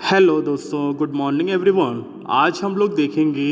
Hello दोस्तों, good morning everyone. आज हम लोग देखेंगे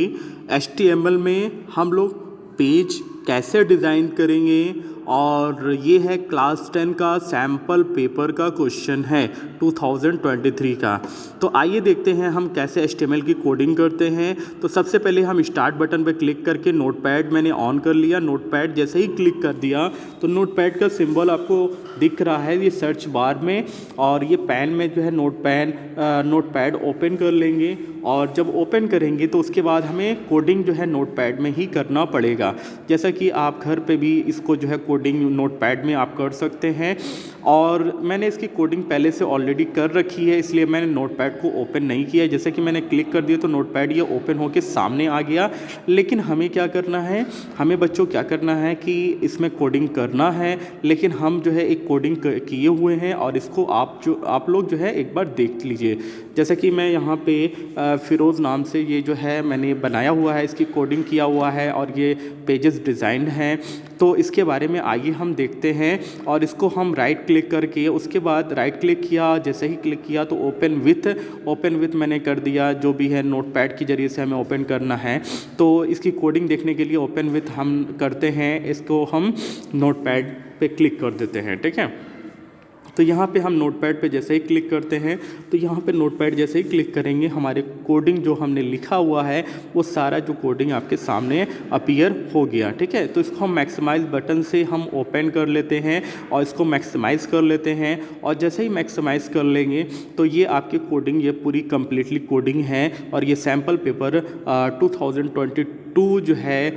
HTML में हम लोग पेज कैसे डिज़ाइन करेंगे और ये है क्लास 10 का सैम्पल पेपर का क्वेश्चन है 2023 का। तो आइए देखते हैं हम कैसे HTML की कोडिंग करते हैं। तो सबसे पहले हम स्टार्ट बटन पर क्लिक करके नोटपैड मैंने ऑन कर लिया। नोटपैड जैसे ही क्लिक कर दिया तो नोटपैड का सिंबल आपको दिख रहा है ये सर्च बार में, और ये पेन में जो है नोटपैड ओपन कर लेंगे। और जब ओपन करेंगे तो उसके बाद हमें कोडिंग जो है नोटपैड में ही करना पड़ेगा। जैसा कि आप घर पे भी इसको जो है कोडिंग नोटपैड में आप कर सकते हैं, और मैंने इसकी कोडिंग पहले से ऑलरेडी कर रखी है, इसलिए मैंने नोटपैड को ओपन नहीं किया। जैसे कि मैंने क्लिक कर दिया तो नोटपैड ये ओपन होकर सामने आ गया। लेकिन हमें क्या करना है, हमें बच्चों क्या करना है कि इसमें कोडिंग करना है, लेकिन हम जो है एक कोडिंग किए हुए हैं और इसको आप लोग जो है एक बार देख लीजिए। जैसे कि मैं यहाँ पे फ़िरोज़ नाम से ये जो है मैंने बनाया हुआ है, इसकी कोडिंग किया हुआ है और ये पेजेस डिज़ाइंड हैं। तो इसके बारे में आइए हम देखते हैं। और इसको हम राइट क्लिक करके उसके बाद राइट क्लिक किया, जैसे ही क्लिक किया तो ओपन विथ मैंने कर दिया। जो भी है नोटपैड के ज़रिए से हमें ओपन करना है, तो इसकी कोडिंग देखने के लिए ओपन विथ हम करते हैं। इसको हम नोटपैड पे क्लिक कर देते हैं, ठीक है। तो यहाँ पे हम नोटपैड पे जैसे ही क्लिक करते हैं तो यहाँ पे नोटपैड जैसे ही क्लिक करेंगे हमारे कोडिंग जो हमने लिखा हुआ है वो सारा जो कोडिंग आपके सामने अपीयर हो गया, ठीक है। तो इसको हम मैक्सिमाइज़ बटन से हम ओपन कर लेते हैं और इसको मैक्सिमाइज़ कर लेते हैं। और जैसे ही मैक्सिमाइज़ कर लेंगे तो ये आपकी कोडिंग ये पूरी कम्प्लीटली कोडिंग है। और ये सैम्पल पेपर 2022 जो है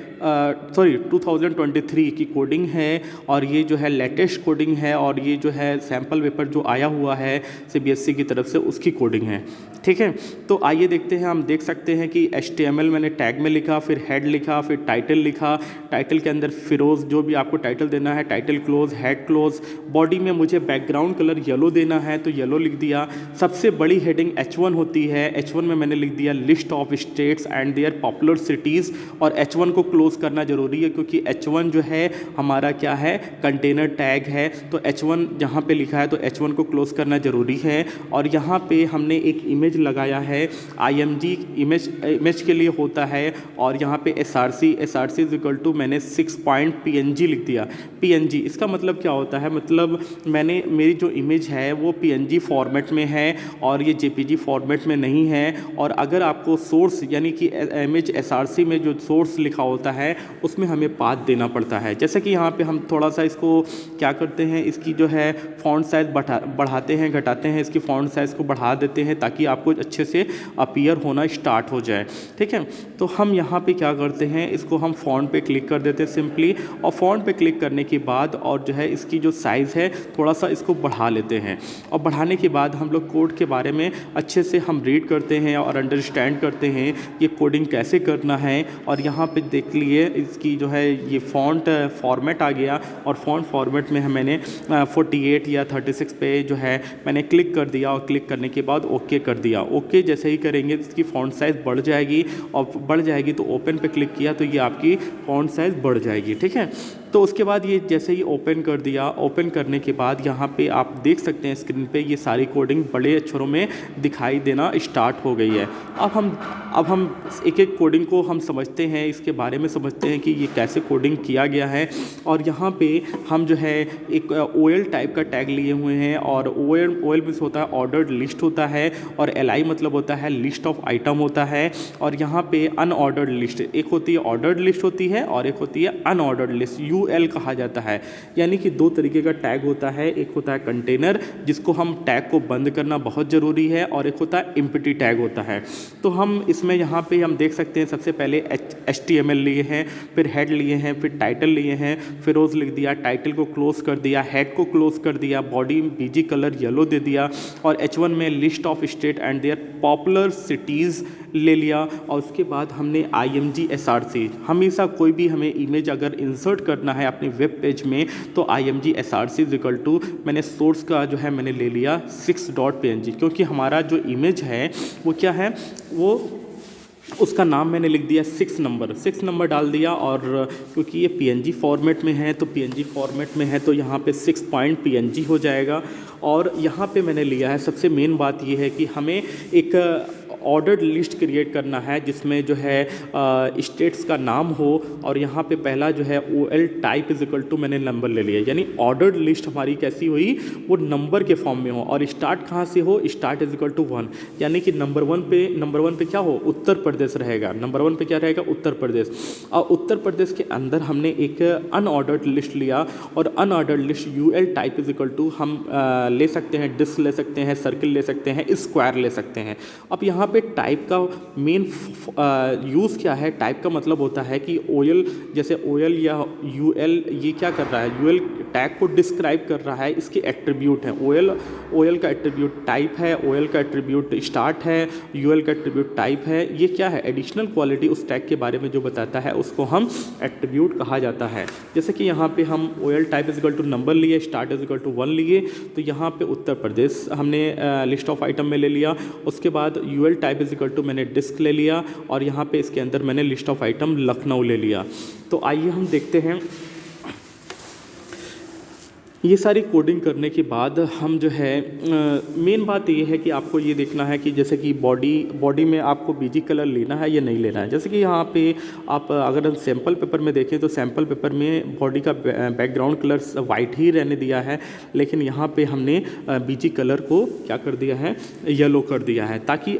2023 की कोडिंग है, और ये जो है लेटेस्ट कोडिंग है, और ये जो है सैम्पल पेपर जो आया हुआ है CBSE की तरफ से उसकी कोडिंग है, ठीक है। तो आइए देखते हैं। हम देख सकते हैं कि HTML मैंने टैग में लिखा, फिर हेड लिखा, फिर टाइटल लिखा। टाइटल के अंदर फ़िरोज़ जो भी आपको टाइटल देना है, title close, head close. Body में मुझे बैकग्राउंड कलर येलो देना है तो येलो लिख दिया। सबसे बड़ी हेडिंग H1 होती है, H1 में मैंने लिख दिया list of states and their popular cities. और H1 को क्लोज करना ज़रूरी है क्योंकि H1 जो है हमारा क्या है, कंटेनर टैग है। तो H1 जहाँ पे लिखा है तो H1 को क्लोज करना ज़रूरी है। और यहाँ पे हमने एक इमेज लगाया है, IMG इमेज के लिए होता है। और यहाँ पे SRC इक्वल टू मैंने 6.png लिख दिया। PNG इसका मतलब क्या होता है, मतलब मेरी जो इमेज है वो PNG फॉर्मेट में है और ये JPG फॉर्मेट में नहीं है। और अगर आपको सोर्स यानी कि इमेज SRC में जो सोर्स लिखा होता है उसमें हमें पाथ देना पड़ता है। जैसे कि यहाँ पे हम थोड़ा सा इसको क्या करते हैं, इसकी जो है फ़ॉन्ट साइज़ बढ़ाते हैं घटाते हैं, इसकी फ़ॉन्ट साइज़ को बढ़ा देते हैं ताकि आपको अच्छे से अपीयर होना स्टार्ट हो जाए, ठीक है। तो हम यहाँ पे क्या करते हैं, इसको हम फ़ॉन्ट पे क्लिक कर देते हैं सिंपली। और फ़ॉन्ट पे क्लिक करने के बाद और जो है इसकी जो साइज़ है थोड़ा सा इसको बढ़ा लेते हैं। और बढ़ाने के बाद हम लोग कोड के बारे में अच्छे से हम रीड करते हैं और अंडरस्टैंड करते हैं ये कोडिंग कैसे करना है। और यहाँ पे देख लिए इसकी जो है ये फ़ॉन्ट फॉर्मेट आ गया, और फ़ॉन्ट फॉर्मेट में मैंने 48 या 36 पे जो है मैंने क्लिक कर दिया। और क्लिक करने के बाद ओके कर दिया। ओके जैसे ही करेंगे इसकी फ़ॉन्ट साइज़ बढ़ जाएगी, और बढ़ जाएगी तो ओपन पे क्लिक किया तो ये आपकी फ़ॉन्ट साइज़ बढ़ जाएगी, ठीक है। तो उसके बाद ये जैसे ही ओपन कर दिया, ओपन करने के बाद यहाँ पे आप देख सकते हैं स्क्रीन पे ये सारी कोडिंग बड़े अक्षरों में दिखाई देना स्टार्ट हो गई है। अब हम एक एक कोडिंग को हम समझते हैं, इसके बारे में समझते हैं कि ये कैसे कोडिंग किया गया है। और यहाँ पे हम जो है एक OL टाइप का टैग लिए हुए हैं, और OL मीन्स होता है ऑर्डर्ड लिस्ट होता है, और LI मतलब होता है लिस्ट ऑफ आइटम होता है। और यहाँ पे अनऑर्डर्ड लिस्ट, एक होती है ऑर्डर्ड लिस्ट होती है और एक होती है अनऑर्डर्ड लिस्ट, UL कहा जाता है। यानी कि दो तरीके का टैग होता है, एक होता है कंटेनर जिसको हम टैग को बंद करना बहुत ज़रूरी है, और एक होता है एम्प्टी टैग होता है। तो हम इसमें यहाँ पे हम देख सकते हैं सबसे पहले HTML लिए हैं, फिर हेड लिए हैं, फिर टाइटल लिए हैं, फ़िरोज़ लिख दिया, टाइटल को क्लोज कर दिया, हेड को क्लोज कर दिया, बॉडी BG कलर येलो दे दिया, और H1 में list of state and their popular cities ले लिया। और उसके बाद हमने IMG SRC, हमेशा कोई भी हमें इमेज अगर इंसर्ट करना है अपने वेब पेज में तो IMG SRC इक्वल टू मैंने सोर्स का जो है मैंने ले लिया 6.png, क्योंकि हमारा जो इमेज है वो क्या है, वो उसका नाम मैंने लिख दिया 6 नंबर डाल दिया। और क्योंकि ये पीएनजी फॉर्मेट में है तो पीएनजी फॉर्मेट में है तो यहाँ पे 6 पॉइंट पीएनजी हो जाएगा। और यहाँ पे मैंने लिया है, सबसे मेन बात ये है कि हमें एक ऑर्डर्ड लिस्ट क्रिएट करना है जिसमें जो है स्टेट्स का नाम हो और यहाँ पे पहला जो है OL type is equal to मैंने नंबर ले लिया, यानी ऑर्डर्ड लिस्ट हमारी कैसी हुई, वो नंबर के फॉर्म में हो। और स्टार्ट कहाँ से हो, स्टार्ट इज इक्वल टू 1, यानी कि नंबर वन पे क्या हो, उत्तर प्रदेश रहेगा। नंबर 1 पे क्या रहेगा, उत्तर प्रदेश। और उत्तर प्रदेश के अंदर हमने एक अनऑर्डर्ड लिस्ट लिया और unordered list UL type is equal to हम ले सकते हैं, डिस्क ले सकते हैं, सर्किल ले सकते हैं, स्क्वायर ले सकते हैं। अब यहाँ पे टाइप का मेन यूज़ क्या है, टाइप का मतलब होता है कि OL, जैसे OL या UL ये क्या कर रहा है, UL टैग को डिस्क्राइब कर रहा है, इसके एट्रीब्यूट हैं। OL का एट्रीब्यूट टाइप है, OL का एट्रीब्यूट स्टार्ट है, UL का एट्रीब्यूट टाइप है। ये क्या है, एडिशनल क्वालिटी उस टैग के बारे में जो बताता है उसको हम एट्रीब्यूट कहा जाता है। जैसे कि यहाँ पे हम OL type is equal to number लिए, स्टार्ट इज इक्वल टू 1 लिए, तो यहाँ पे उत्तर प्रदेश हमने लिस्ट ऑफ आइटम में ले लिया। उसके बाद UL type is equal to मैंने डिस्क ले लिया और यहाँ पे इसके अंदर मैंने लिस्ट ऑफ आइटम लखनऊ ले लिया। तो आइए हम देखते हैं, ये सारी कोडिंग करने के बाद हम जो है मेन बात ये है कि आपको ये देखना है कि जैसे कि बॉडी में आपको बीजी कलर लेना है या नहीं लेना है। जैसे कि यहाँ पे आप अगर हम सैम्पल पेपर में देखें तो सैम्पल पेपर में बॉडी का बैकग्राउंड कलर वाइट ही रहने दिया है, लेकिन यहाँ पे हमने बीजी कलर को क्या कर दिया है, येलो कर दिया है, ताकि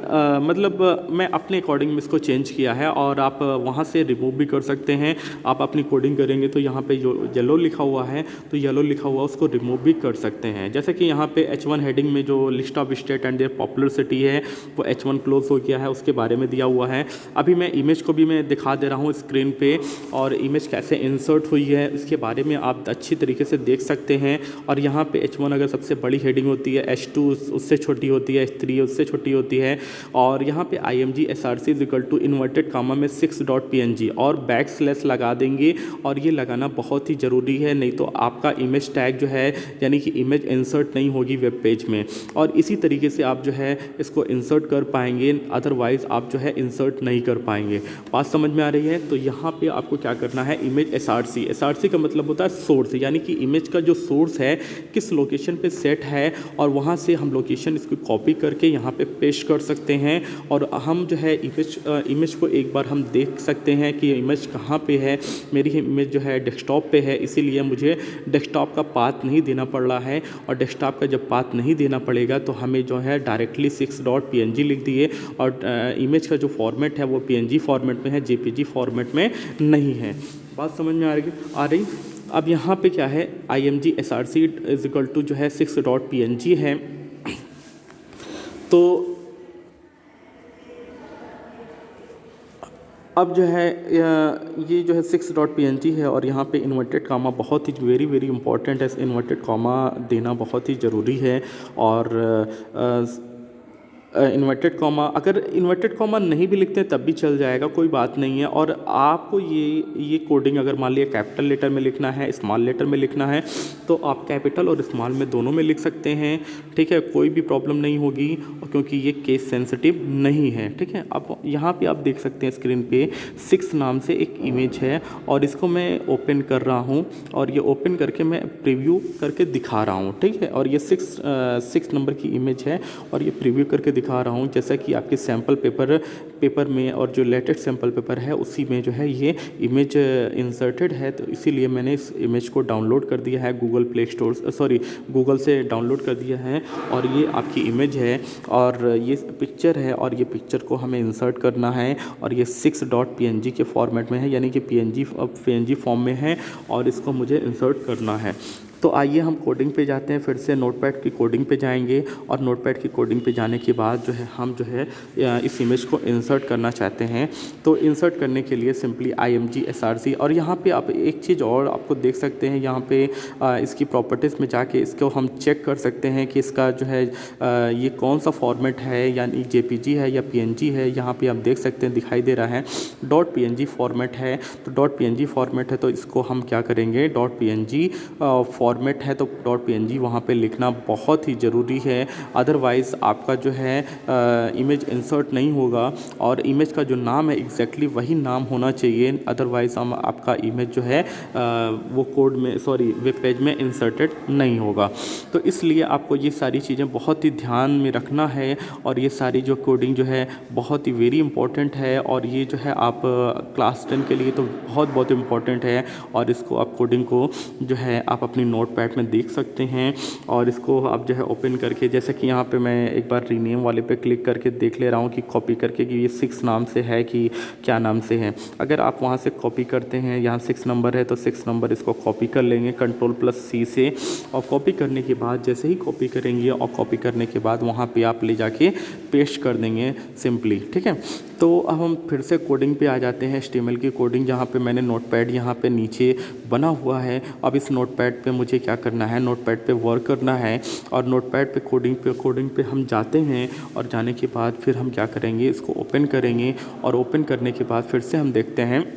मतलब मैं अपने अकॉर्डिंग में इसको चेंज किया है। और आप वहाँ से रिमूव भी कर सकते हैं। आप अपनी कोडिंग करेंगे तो यहाँ पे जो येलो लिखा हुआ है तो येलो लिखा हुआ उसको रिमूव भी कर सकते हैं। जैसे कि यहाँ पे H1 हेडिंग में जो list of state and their popular city है वो H1 क्लोज हो गया है, उसके बारे में दिया हुआ है। अभी मैं इमेज को भी मैं दिखा दे रहा हूँ स्क्रीन पे, और इमेज कैसे इंसर्ट हुई है इसके बारे में आप अच्छी तरीके से देख सकते हैं। और यहाँ पे H1 अगर सबसे बड़ी हेडिंग होती है, H2 उससे छोटी होती है, H3 उससे छोटी होती है। और यहाँ पे IMG SRC is equal to inverted comma में 6.png और बैक स्लैश लगा देंगे, और ये लगाना बहुत ही ज़रूरी है, नहीं तो आपका इमेज टैग जो है यानी कि इमेज इंसर्ट नहीं होगी वेब पेज में। और इसी तरीके से आप जो है इसको इंसर्ट कर पाएंगे, अदरवाइज़ आप जो है इंसर्ट नहीं कर पाएंगे। बात समझ में आ रही है? तो यहाँ पे आपको क्या करना है, इमेज SRC का मतलब होता है सोर्स, यानी कि इमेज का जो सोर्स है किस लोकेशन पे सेट है, और वहाँ से हम लोकेशन इसको कॉपी करके यहाँ पे पेस्ट कर सकते हैं। और हम जो है इमेज को एक बार हम देख सकते हैं कि इमेज कहाँ पे है। मेरी इमेज जो है डेस्कटॉप पे है, इसीलिए मुझे डेस्कटॉप का पाथ नहीं देना पड़ रहा है। और डेस्कटॉप का जब पाथ नहीं देना पड़ेगा तो हमें जो है डायरेक्टली 6.png लिख दिए, और इमेज का जो फॉर्मेट है वो PNG फॉर्मेट में है, JPG फॉर्मेट में नहीं है। बात समझ में आ रही? अब यहाँ पे क्या है, IMG SRC is equal to जो है 6.png है। तो अब जो है ये जो है 6.png है, और यहाँ पे इन्वर्टेड कामा बहुत ही वेरी वेरी इंपॉर्टेंट है, इन्वर्टेड कामा देना बहुत ही ज़रूरी है। और इन्वर्टेड कॉमा, अगर इन्वर्टेड कॉमा नहीं भी लिखते हैं तब भी चल जाएगा, कोई बात नहीं है। और आपको ये कोडिंग अगर मान लिया कैपिटल लेटर में लिखना है, स्मॉल लेटर में लिखना है, तो आप कैपिटल और स्मॉल में दोनों में लिख सकते हैं, ठीक है, कोई भी प्रॉब्लम नहीं होगी, क्योंकि ये केस सेंसिटिव नहीं है, ठीक है। अब यहाँ पे आप देख सकते हैं स्क्रीन पे 6 नाम से एक इमेज है, और इसको मैं ओपन कर रहा हूँ, और ये ओपन करके मैं प्रीव्यू करके दिखा रहा हूँ, ठीक है। और ये 6 नंबर की इमेज है, और ये प्रीव्यू करके दिखा रहा हूँ, जैसा कि आपके सैम्पल पेपर में और जो लेटेस्ट सैम्पल पेपर है उसी में जो है ये इमेज इंसर्टेड है। तो इसीलिए मैंने इस इमेज को डाउनलोड कर दिया है गूगल से डाउनलोड कर दिया है, और ये आपकी इमेज है, और ये पिक्चर है, और ये पिक्चर को हमें इंसर्ट करना है, और ये 6.png के फॉर्मेट में है, यानी कि PNG फॉर्म में है, और इसको मुझे इंसर्ट करना है। तो आइए हम कोडिंग पे जाते हैं, फिर से नोटपैड की कोडिंग पे जाएंगे, और नोटपैड की कोडिंग पे जाने के बाद जो है हम जो है इस इमेज को इंसर्ट करना चाहते हैं। तो इंसर्ट करने के लिए सिंपली IMG SRC, और यहाँ पे आप एक चीज़ और आपको देख सकते हैं, यहाँ पे इसकी प्रॉपर्टीज़ में जाके इसको हम चेक कर सकते हैं कि इसका जो है ये कौन सा फॉर्मेट है, यानी JPG है या PNG है। यहाँ पर आप देख सकते हैं दिखाई दे रहा है .png फॉर्मेट है, तो .png फॉर्मेट है, तो इसको हम क्या करेंगे, .png फॉर्मेट है तो .png वहाँ पे लिखना बहुत ही ज़रूरी है, अदरवाइज़ आपका जो है इमेज इंसर्ट नहीं होगा। और इमेज का जो नाम है एग्जैक्टली वही नाम होना चाहिए, अदरवाइज़ हम आपका इमेज जो है वो कोड में वेब पेज में इंसर्टेड नहीं होगा। तो इसलिए आपको ये सारी चीज़ें बहुत ही ध्यान में रखना है, और ये सारी जो कोडिंग जो है बहुत ही वेरी इंपॉर्टेंट है, और ये जो है आप क्लास 10 के लिए तो बहुत बहुत इम्पॉर्टेंट है। और इसको आप कोडिंग को जो है आप अपनी नोटपैड में देख सकते हैं, और इसको आप जो है ओपन करके, जैसे कि यहाँ पे मैं एक बार रीनेम वाले पे क्लिक करके देख ले रहा हूँ कि कॉपी करके कि ये 6 नाम से है कि क्या नाम से है। अगर आप वहाँ से कॉपी करते हैं, यहाँ 6 नंबर है तो 6 नंबर इसको कॉपी कर लेंगे Ctrl+C से, और कॉपी करने के बाद जैसे ही कॉपी करेंगे और कॉपी करने के बाद वहाँ पे आप ले जाके पेस्ट कर देंगे सिंपली, ठीक है। तो अब हम फिर से कोडिंग पे आ जाते हैं, HTML की कोडिंग, जहाँ पे मैंने नोटपैड यहाँ पे नीचे बना हुआ है। अब इस नोटपैड पे मुझे क्या करना है, नोटपैड पे वर्क करना है, और नोटपैड पे कोडिंग पे हम जाते हैं, और जाने के बाद फिर हम क्या करेंगे, इसको ओपन करेंगे, और ओपन करने के बाद फिर से हम देखते हैं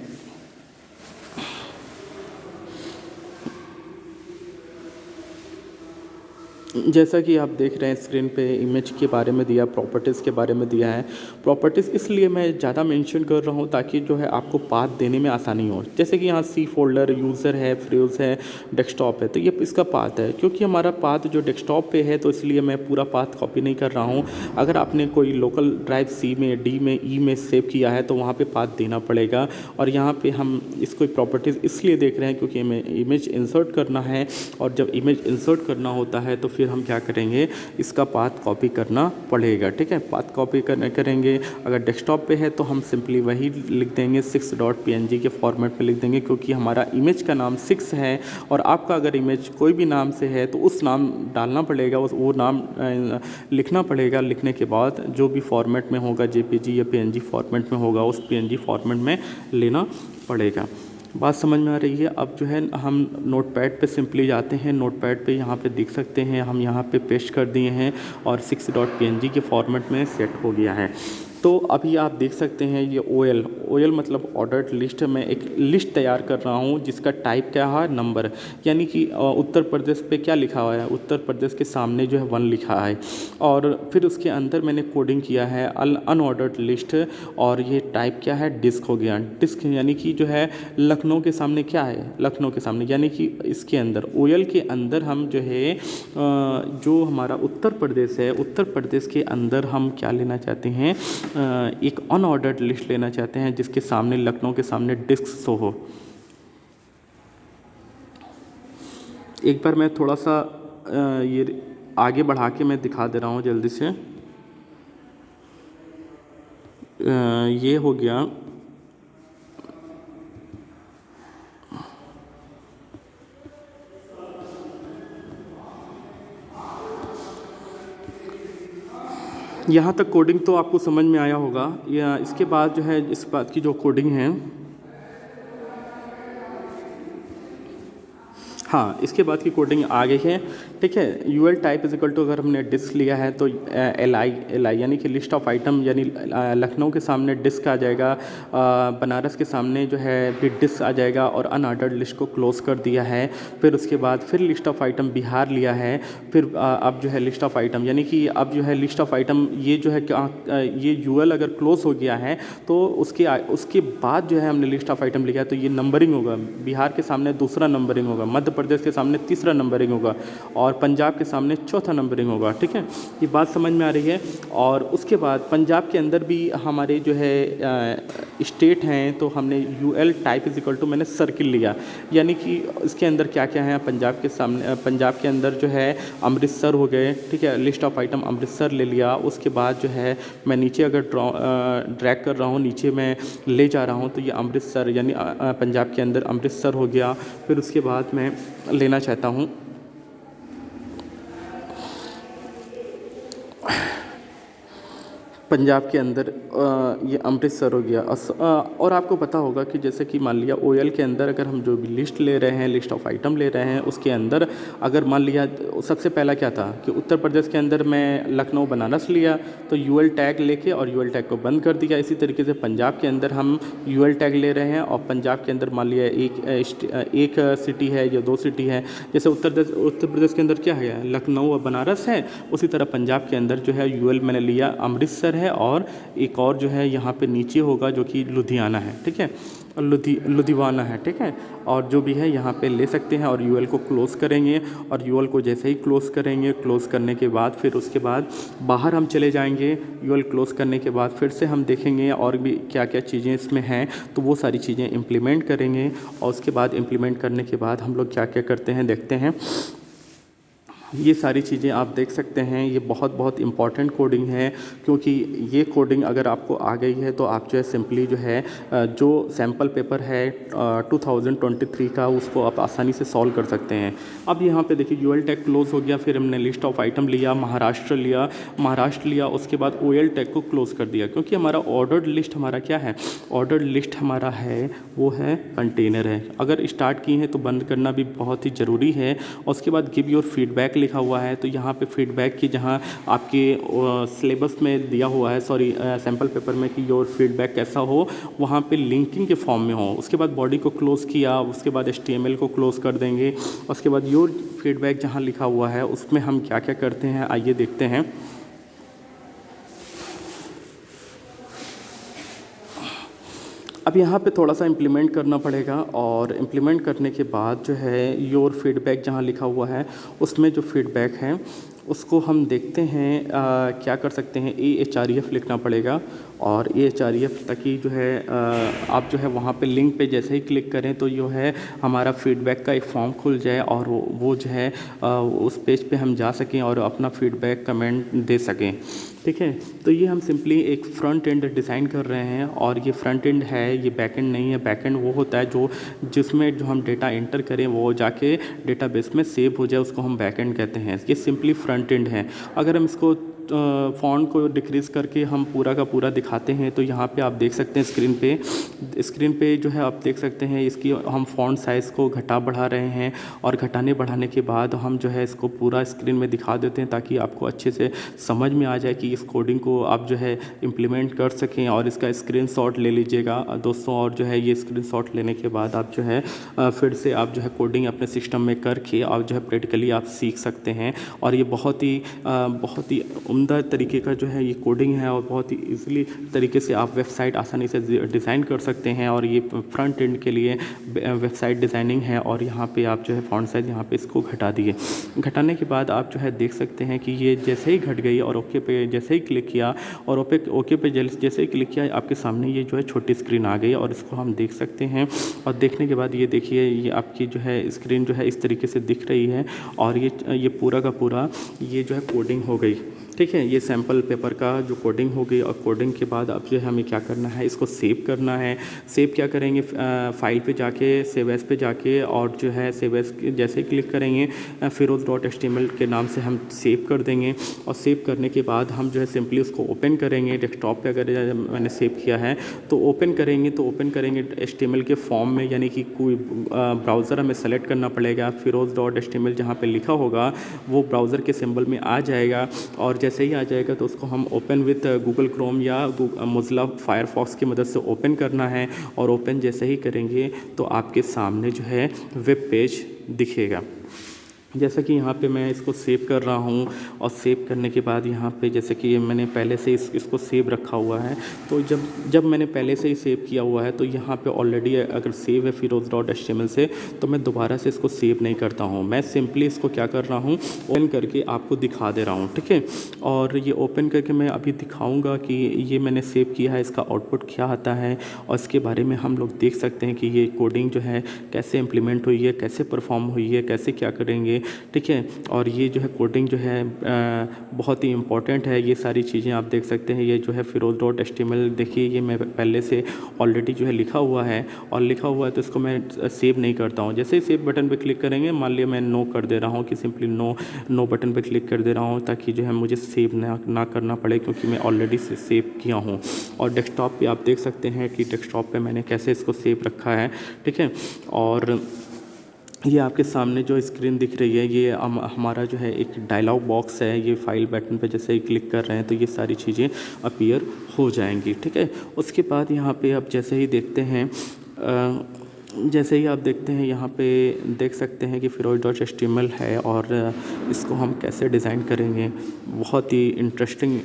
जैसा कि आप देख रहे हैं स्क्रीन पे इमेज के बारे में दिया, प्रॉपर्टीज़ के बारे में दिया है। प्रॉपर्टीज़ इसलिए मैं ज़्यादा मेंशन कर रहा हूँ ताकि जो है आपको पाथ देने में आसानी हो। जैसे कि यहाँ सी फोल्डर, यूज़र है, फ्रेज है, डेस्कटॉप है, तो ये इसका पाथ है। क्योंकि हमारा पाथ जो डेस्कटॉप पे है तो इसलिए मैं पूरा पाथ कॉपी नहीं कर रहा हूँ। अगर आपने कोई लोकल ड्राइव सी में, डी में, ई में सेव किया है तो वहाँ पर पाथ देना पड़ेगा। और यहाँ पर हम इसको प्रॉपर्टीज़ इसलिए देख रहे हैं क्योंकि हमें इमेज इंसर्ट करना है, और जब इमेज इंसर्ट करना होता है तो फिर हम क्या करेंगे, इसका पाथ कॉपी करना पड़ेगा, ठीक है। पाथ कॉपी करेंगे, अगर डेस्कटॉप पे है तो हम सिंपली वही लिख देंगे 6.png के फॉर्मेट में लिख देंगे, क्योंकि हमारा इमेज का नाम 6 है, और आपका अगर इमेज कोई भी नाम से है तो उस नाम डालना पड़ेगा, वो नाम लिखना पड़ेगा। लिखने के बाद जो भी फॉर्मेट में होगा, JPG या PNG फॉर्मेट में होगा, उस PNG फॉर्मेट में लेना पड़ेगा। बात समझ में आ रही है। अब जो है हम नोटपैड पे सिंपली जाते हैं, नोटपैड पे यहाँ पे देख सकते हैं हम यहाँ पे पेस्ट कर दिए हैं, और 6.png के फॉर्मेट में सेट हो गया है। तो अभी आप देख सकते हैं ये OL मतलब ऑर्डर्ड लिस्ट, मैं एक लिस्ट तैयार कर रहा हूँ जिसका टाइप क्या है, नंबर, यानी कि उत्तर प्रदेश पे क्या लिखा हुआ है, उत्तर प्रदेश के सामने जो है 1 लिखा है, और फिर उसके अंदर मैंने कोडिंग किया है अनऑर्डर्ड लिस्ट, और ये टाइप क्या है, डिस्क हो गया। डिस्क यानी कि जो है लखनऊ के सामने क्या है, लखनऊ के सामने, यानी कि इसके अंदर OL के अंदर हम जो है जो हमारा उत्तर प्रदेश है, उत्तर प्रदेश के अंदर हम क्या लेना चाहते हैं, एक अनऑर्डर्ड लिस्ट लेना चाहते हैं जिसके सामने लखनऊ के सामने डिस्क शो हो। एक बार मैं थोड़ा सा ये आगे बढ़ा के मैं दिखा दे रहा हूँ जल्दी से। ये हो गया, यहाँ तक कोडिंग तो आपको समझ में आया होगा। या इसके बाद जो है इस बात की जो कोडिंग है, हाँ, इसके बाद की कोडिंग आ गई है, ठीक है। UL type is equal to, अगर हमने डिस्क लिया है तो LI यानी कि लिस्ट ऑफ आइटम, यानी लखनऊ के सामने डिस्क आ जाएगा, बनारस के सामने जो है भी डिस्क आ जाएगा, और अनऑर्डर्ड लिस्ट को क्लोज कर दिया है। फिर उसके बाद फिर लिस्ट ऑफ आइटम बिहार लिया है, फिर अब जो है लिस्ट ऑफ आइटम, यानी कि अब जो है लिस्ट ऑफ आइटम ये जो है ये UL अगर क्लोज हो गया है तो उसके बाद जो है हमने लिस्ट ऑफ आइटम लिखा है तो ये नंबरिंग होगा। बिहार के सामने दूसरा नंबरिंग होगा, मध्य प्रदेश के सामने तीसरा नंबरिंग होगा, और पंजाब के सामने चौथा नंबरिंग होगा, ठीक है। ये बात समझ में आ रही है। और उसके बाद पंजाब के अंदर भी हमारे जो है स्टेट हैं, तो हमने UL type is equal to मैंने सर्किल लिया, यानी कि इसके अंदर क्या क्या है, पंजाब के सामने, पंजाब के अंदर जो है अमृतसर हो गए, ठीक है, लिस्ट ऑफ आइटम अमृतसर ले लिया। उसके बाद जो है मैं नीचे अगर ड्रैग कर रहा हूँ, नीचे मैं ले जा रहा हूँ, तो ये अमृतसर यानी पंजाब के अंदर अमृतसर हो गया। फिर उसके बाद मैं लेना चाहता हूँ पंजाब के अंदर ये अमृतसर हो गया और आपको पता होगा कि जैसे कि मान लिया ओएल के अंदर अगर हम जो भी लिस्ट ले रहे हैं, लिस्ट ऑफ आइटम ले रहे हैं, उसके अंदर अगर मान लिया सबसे पहला क्या था कि उत्तर प्रदेश के अंदर मैं लखनऊ बनारस लिया तो यूएल टैग लेके और यूएल टैग को बंद कर दिया। इसी तरीके से पंजाब के अंदर हम यूएल टैग ले रहे हैं और पंजाब के अंदर मान लिया एक सिटी है या 2 सिटी है। जैसे उत्तर प्रदेश के अंदर क्या है, लखनऊ और बनारस है, उसी तरह पंजाब के अंदर जो है यूएल मैंने लिया अमृतसर है और एक और जो है यहाँ पे नीचे होगा जो कि लुधियाना है, ठीक है, लुधियाना है, ठीक है। और जो भी है यहाँ पे ले सकते हैं और यूएल को क्लोज़ करेंगे और यूएल को जैसे ही क्लोज़ करेंगे, क्लोज़ करने के बाद फिर उसके बाद बाहर हम चले जाएंगे। यूएल क्लोज़ करने के बाद फिर से हम देखेंगे और भी क्या क्या चीज़ें इसमें हैं, तो वो सारी चीज़ें इम्प्लीमेंट करेंगे और उसके बाद इम्प्लीमेंट करने के बाद हम लोग क्या क्या करते हैं देखते हैं। ये सारी चीज़ें आप देख सकते हैं, ये बहुत बहुत इम्पॉर्टेंट कोडिंग है क्योंकि ये कोडिंग अगर आपको आ गई है तो आप जो है सिंपली जो है जो सैम्पल पेपर है 2023 का उसको आप आसानी से सॉल्व कर सकते हैं। अब यहाँ पे देखिए यूएल टैग क्लोज़ हो गया, फिर हमने लिस्ट ऑफ आइटम लिया, महाराष्ट्र लिया, उसके बाद ओएल टैग को क्लोज़ कर दिया क्योंकि हमारा ऑर्डर्ड लिस्ट हमारा क्या है, ऑर्डर्ड लिस्ट हमारा है वो है कंटेनर है। अगर स्टार्ट की हैं तो बंद करना भी बहुत ही ज़रूरी है। और उसके बाद गिव योर फीडबैक लिखा हुआ है तो यहाँ पे फीडबैक की जहाँ आपके सिलेबस में दिया हुआ है, सैम्पल पेपर में कि योर फीडबैक कैसा हो, वहाँ पे लिंकिंग के फॉर्म में हो। उसके बाद बॉडी को क्लोज़ किया, उसके बाद HTML को क्लोज़ कर देंगे। उसके बाद योर फीडबैक जहाँ लिखा हुआ है उसमें हम क्या क्या करते हैं आइए देखते हैं। अब यहाँ पे थोड़ा सा इम्प्लीमेंट करना पड़ेगा और इम्प्लीमेंट करने के बाद जो है योर फीडबैक जहाँ लिखा हुआ है उसमें जो फीडबैक है उसको हम देखते हैं क्या कर सकते हैं, AHREF लिखना पड़ेगा और AHREF ताकि जो है आप जो है वहाँ पे लिंक पे जैसे ही क्लिक करें तो जो है हमारा फीडबैक का एक फॉर्म खुल जाए और वो जो है उस पेज पे हम जा सकें और अपना फीडबैक कमेंट दे सकें, ठीक है। तो ये हम सिंपली एक फ्रंट एंड डिज़ाइन कर रहे हैं और ये फ्रंट एंड है, ये बैक एंड नहीं है। बैक एंड वो होता है जिसमें जो हम डेटा एंटर करें वो जाके डेटाबेस में सेव हो जाए, उसको हम बैक एंड कहते हैं। ये सिंपली फ्रंट एंड है। अगर हम इसको फ़ॉन्ट को डिक्रीज़ करके हम पूरा का पूरा दिखाते हैं तो यहाँ पे आप देख सकते हैं स्क्रीन पे जो है आप देख सकते हैं इसकी हम फ़ॉन्ट साइज़ को घटा बढ़ा रहे हैं और घटाने बढ़ाने के बाद हम जो है इसको पूरा स्क्रीन में दिखा देते हैं ताकि आपको अच्छे से समझ में आ जाए कि इस कोडिंग को आप जो है इम्प्लीमेंट कर सकें। और इसका स्क्रीनशॉट ले लीजिएगा दोस्तों, और जो है ये स्क्रीनशॉट लेने के बाद आप जो है फिर से आप जो है कोडिंग अपने सिस्टम में करके आप जो है प्रैक्टिकली आप सीख सकते हैं। और ये बहुत ही उम्दा तरीके का जो है ये कोडिंग है और बहुत ही ईज़िली तरीके से आप वेबसाइट आसानी से डिज़ाइन कर सकते हैं। और ये फ्रंट एंड के लिए वेबसाइट डिज़ाइनिंग है। और यहाँ पे आप जो है फॉन्ट साइज़ यहाँ पे इसको घटा दिए। घटाने के बाद आप जो है देख सकते हैं कि ये जैसे ही घट गई और ओके पे जैसे ही क्लिक किया और ओके पे जैसे ही क्लिक किया आपके सामने ये जो है छोटी स्क्रीन आ गई और इसको हम देख सकते हैं। और देखने के बाद ये देखिए ये आपकी जो है स्क्रीन जो है इस तरीके से दिख रही है और ये पूरा का पूरा ये जो है कोडिंग हो गई, ठीक है। ये सैम्पल पेपर का जो कोडिंग हो गई और कोडिंग के बाद अब जो है हमें क्या करना है, इसको सेव करना है। सेव क्या करेंगे, फाइल पे जाके सेव एज़ पे जाके और जो है सेव एज़ जैसे ही क्लिक करेंगे firoz.html के नाम से हम सेव कर देंगे। और सेव करने के बाद हम जो है सिंपली उसको ओपन करेंगे। डेस्कटॉप पे अगर मैंने सेव किया है तो ओपन करेंगे HTML के फॉर्म में, यानी कि कोई ब्राउज़र हमें सेलेक्ट करना पड़ेगा। firoz.html जहाँ पे लिखा होगा वो ब्राउज़र के सिंबल में आ जाएगा और जैसे ही आ जाएगा तो उसको हम ओपन विथ गूगल क्रोम या मोज़िला फायरफॉक्स की मदद से ओपन करना है। और ओपन जैसे ही करेंगे तो आपके सामने जो है वेब पेज दिखेगा। जैसा कि यहाँ पे मैं इसको सेव कर रहा हूँ और सेव करने के बाद यहाँ पे जैसे कि मैंने पहले से इसको सेव रखा हुआ है, तो जब मैंने पहले से ही सेव किया हुआ है तो यहाँ पे ऑलरेडी अगर सेव है firoz.html से तो मैं दोबारा से इसको सेव नहीं करता हूँ। मैं सिंपली इसको क्या कर रहा हूँ, ओपन करके आपको दिखा दे रहा हूँ, ठीक है। और ये ओपन करके मैं अभी दिखाऊँगा कि ये मैंने सेव किया है, इसका आउटपुट क्या आता है और इसके बारे में हम लोग देख सकते हैं कि ये कोडिंग जो है कैसे इम्प्लीमेंट हुई है, कैसे परफॉर्म हुई है, कैसे क्या करेंगे। ठीक है। और ये जो है कोडिंग जो है बहुत ही इम्पोर्टेंट है। ये सारी चीज़ें आप देख सकते हैं। ये जो है firoz.html देखिए, ये मैं पहले से ऑलरेडी जो है लिखा हुआ है, और लिखा हुआ है तो इसको मैं सेव नहीं करता हूँ। जैसे ही सेव बटन पे क्लिक करेंगे, मान लिया मैं नो कर दे रहा हूँ कि सिंपली नो बटन पे क्लिक कर दे रहा हूँ, ताकि जो है मुझे सेव ना करना पड़े, क्योंकि मैं ऑलरेडी से सेव किया हूँ। और डेस्कटॉप पे आप देख सकते हैं कि डेस्कटॉप पे मैंने कैसे इसको सेव रखा है, ठीक है। और ये आपके सामने जो स्क्रीन दिख रही है, ये हमारा जो है एक डायलॉग बॉक्स है। ये फाइल बटन पे जैसे ही क्लिक कर रहे हैं तो ये सारी चीज़ें अपीयर हो जाएंगी, ठीक है। उसके बाद यहाँ पे आप जैसे ही देखते हैं जैसे ही आप देखते हैं यहाँ पे देख सकते हैं कि firoz.html है, और इसको हम कैसे डिज़ाइन करेंगे। बहुत ही इंटरेस्टिंग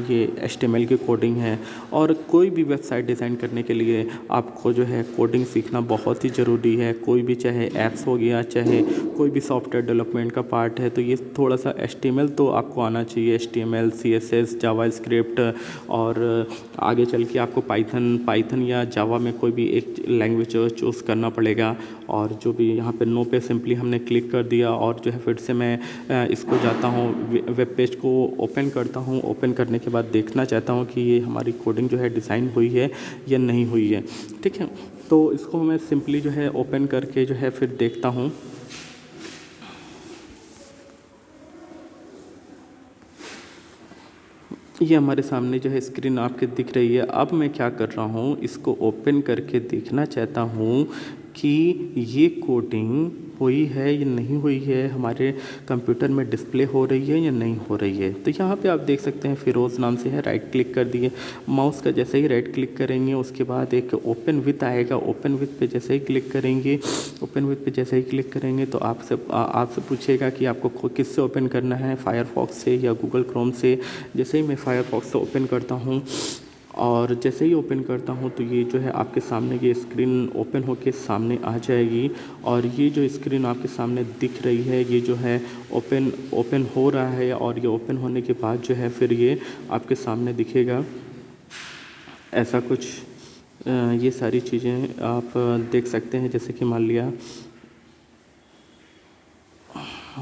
ये HTML की कोडिंग है। और कोई भी वेबसाइट डिज़ाइन करने के लिए आपको जो है कोडिंग सीखना बहुत ही ज़रूरी है। कोई भी, चाहे ऐप्स हो गया, चाहे कोई भी सॉफ्टवेयर डेवलपमेंट का पार्ट है, तो ये थोड़ा सा HTML तो आपको आना चाहिए। HTML, CSS, जावास्क्रिप्ट, और आगे चल के आपको पाइथन या जावा में कोई भी एक लैंग्वेज चूज़ करना पड़ेगा। और जो भी यहाँ पे नो पे सिंपली हमने क्लिक कर दिया, और जो है फिर से मैं इसको जाता हूँ, वेब पेज को ओपन करता हूँ। ओपन करने के बाद देखना चाहता हूँ कि ये हमारी कोडिंग जो है डिज़ाइन हुई है या नहीं हुई है, ठीक है। तो इसको मैं सिंपली जो है ओपन करके जो है फिर देखता हूँ। ये हमारे सामने जो है स्क्रीन आपके दिख रही है। अब मैं क्या कर रहा हूँ, इसको ओपन करके देखना चाहता हूँ कि ये कोडिंग हुई है या नहीं हुई है, हमारे कंप्यूटर में डिस्प्ले हो रही है या नहीं हो रही है। तो यहाँ पे आप देख सकते हैं फिरोज़ नाम से है, राइट क्लिक कर दिए। माउस का जैसे ही राइट क्लिक करेंगे, उसके बाद एक ओपन विथ आएगा। ओपन विथ पे जैसे ही क्लिक करेंगे, ओपन विथ पे जैसे ही क्लिक करेंगे तो आपसे पूछेगा कि आपको किससे ओपन करना है, फायरफॉक्स से या गूगल क्रोम से। जैसे ही मैं फायरफॉक्स से ओपन करता हूँ, और जैसे ही ओपन करता हूँ तो ये जो है आपके सामने ये स्क्रीन ओपन होके सामने आ जाएगी। और ये जो स्क्रीन आपके सामने दिख रही है, ये जो है ओपन हो रहा है। और ये ओपन होने के बाद जो है फिर ये आपके सामने दिखेगा ऐसा कुछ। ये सारी चीज़ें आप देख सकते हैं। जैसे कि मान लिया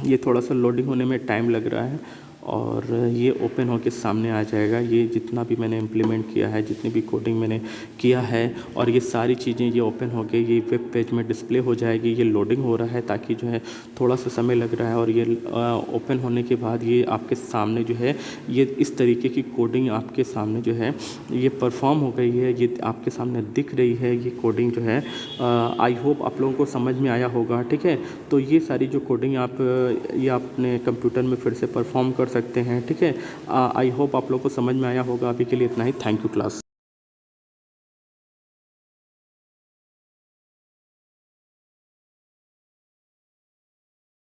ये थोड़ा सा लोडिंग होने में टाइम लग रहा है, और ये ओपन होके सामने आ जाएगा। ये जितना भी मैंने इम्प्लीमेंट किया है, जितनी भी कोडिंग मैंने किया है, और ये सारी चीज़ें ये ओपन होके ये वेब पेज में डिस्प्ले हो जाएगी। ये लोडिंग हो रहा है ताकि जो है थोड़ा सा समय लग रहा है। और ये ओपन होने के बाद ये आपके सामने जो है ये इस तरीके की कोडिंग आपके सामने जो है ये परफॉर्म हो गई है। ये आपके सामने दिख रही है ये कोडिंग जो है। आई होप आप लोगों को समझ में आया होगा, ठीक है। तो ये सारी जो कोडिंग आप ये अपने कंप्यूटर में फिर से परफॉर्म कर सकते हैं, ठीक है। आई होप आप लोगों को समझ में आया होगा। अभी के लिए इतना ही। Thank you class.